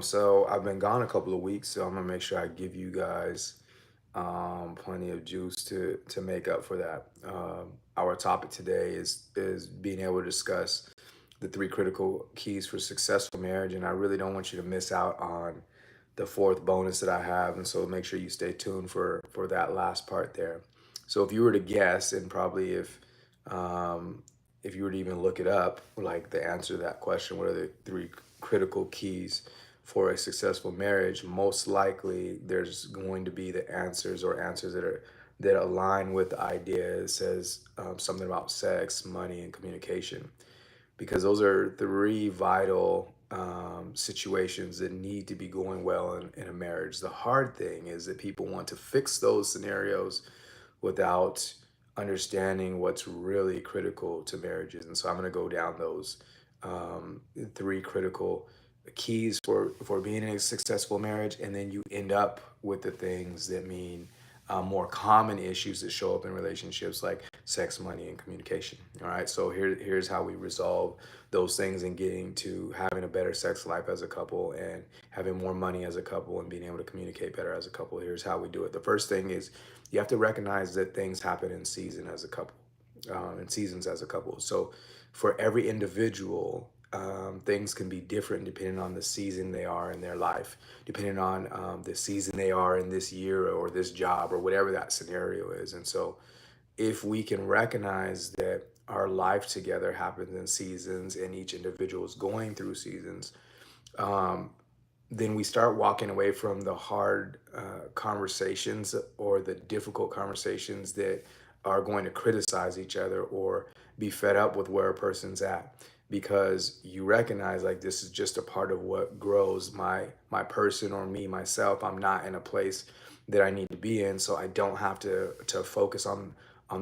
So I've been gone a couple of weeks, so I'm gonna make sure I give you guys plenty of juice to make up for that. Our topic today is being able to discuss the three critical keys for successful marriage, and I really don't want you to miss out on the fourth bonus that I have, and so make sure you stay tuned for that last part there. So if you were to guess, and probably if you were to even look it up, like the answer to that question, what are the three critical keys for a successful marriage? Most likely, there's going to be the answers or answers that align with the idea. It says something about sex, money, and communication, because those are three vital situations that need to be going well in a marriage. The hard thing is that people want to fix those scenarios without understanding what's really critical to marriages. And so I'm going to go down those three critical keys for being in a successful marriage, and then you end up with the things that mean more common issues that show up in relationships, like sex, money, and communication. All right, so here's how we resolve those things and getting to having a better sex life as a couple and having more money as a couple and being able to communicate better as a couple. Here's how we do it. The first thing is you have to recognize that things happen in season as a couple, in seasons as a couple. So for every individual, things can be different depending on the season they are in their life, depending on the season they are in this year or this job or whatever that scenario is. And so if we can recognize that our life together happens in seasons and each individual is going through seasons, um, then we start walking away from the hard conversations or the difficult conversations that are going to criticize each other or be fed up with where a person's at, because you recognize like this is just a part of what grows my person or me myself. I'm not in a place that I need to be in, so I don't have to focus on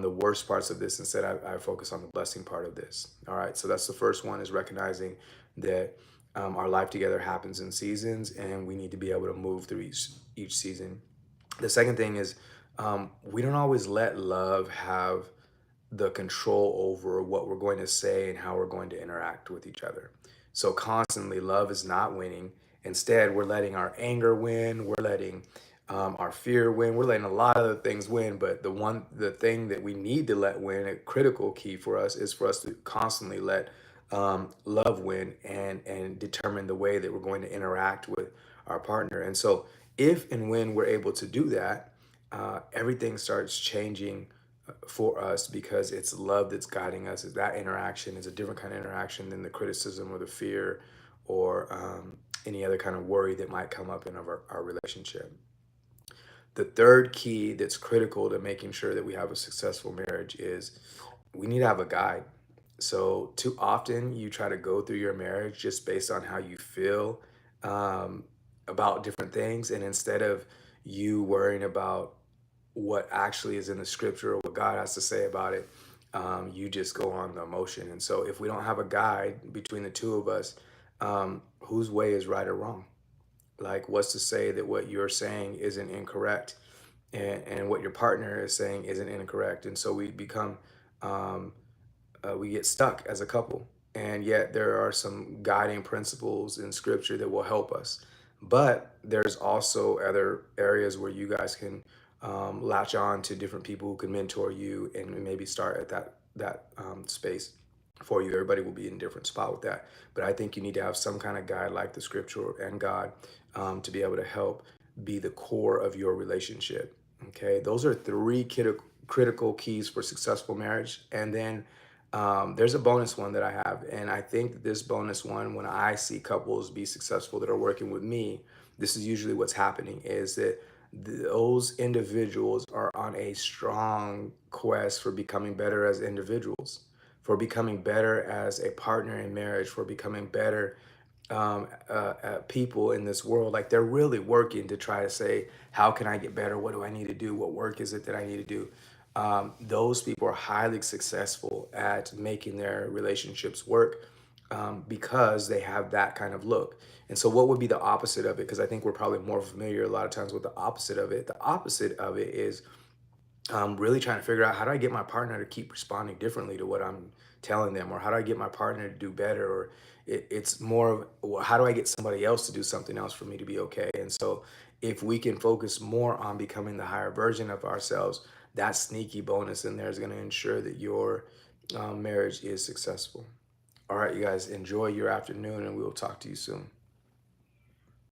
the worst parts of this. Instead, I focus on the blessing part of this. All right, so that's the first one, is recognizing that our life together happens in seasons, and we need to be able to move through each season. The second thing is we don't always let love have the control over what we're going to say and how we're going to interact with each other. So constantly, love is not winning. Instead, we're letting our anger win. We're letting our fear win. We're letting a lot of the things win. But the thing that we need to let win, a critical key for us, is for us to constantly let love win and determine the way that we're going to interact with our partner. And so, if and when we're able to do that, everything starts changing for us, because it's love that's guiding us. That interaction is a different kind of interaction than the criticism or the fear or any other kind of worry that might come up in our relationship. The third key that's critical to making sure that we have a successful marriage is we need to have a guide. So, too often you try to go through your marriage just based on how you feel um, about different things. And instead of you worrying about what actually is in the scripture or what God has to say about it, you just go on the emotion. And so, if we don't have a guide between the two of us, whose way is right or wrong? Like, what's to say that what you're saying isn't incorrect, and what your partner is saying isn't incorrect? And so um, we get stuck as a couple. And yet, there are some guiding principles in scripture that will help us. But there's also other areas where you guys can latch on to different people who can mentor you and maybe start at that space for you. Everybody will be in a different spot with that. But I think you need to have some kind of guide like the scripture and God to be able to help be the core of your relationship. Okay, those are three critical keys for successful marriage. And then there's a bonus one that I have. And I think this bonus one, when I see couples be successful that are working with me, this is usually what's happening, is that those individuals are on a strong quest for becoming better as individuals, for becoming better as a partner in marriage, for becoming better people in this world. Like, they're really working to try to say, how can I get better? What do I need to do? What work is it that I need to do? Those people are highly successful at making their relationships work because they have that kind of look. And so, what would be the opposite of it? Because I think we're probably more familiar a lot of times with the opposite of it. The opposite of it is really trying to figure out, how do I get my partner to keep responding differently to what I'm telling them, or how do I get my partner to do better, or it's more of, well, how do I get somebody else to do something else for me to be okay? And so if we can focus more on becoming the higher version of ourselves, that sneaky bonus in there is going to ensure that your marriage is successful. All right, you guys, enjoy your afternoon, and we will talk to you soon.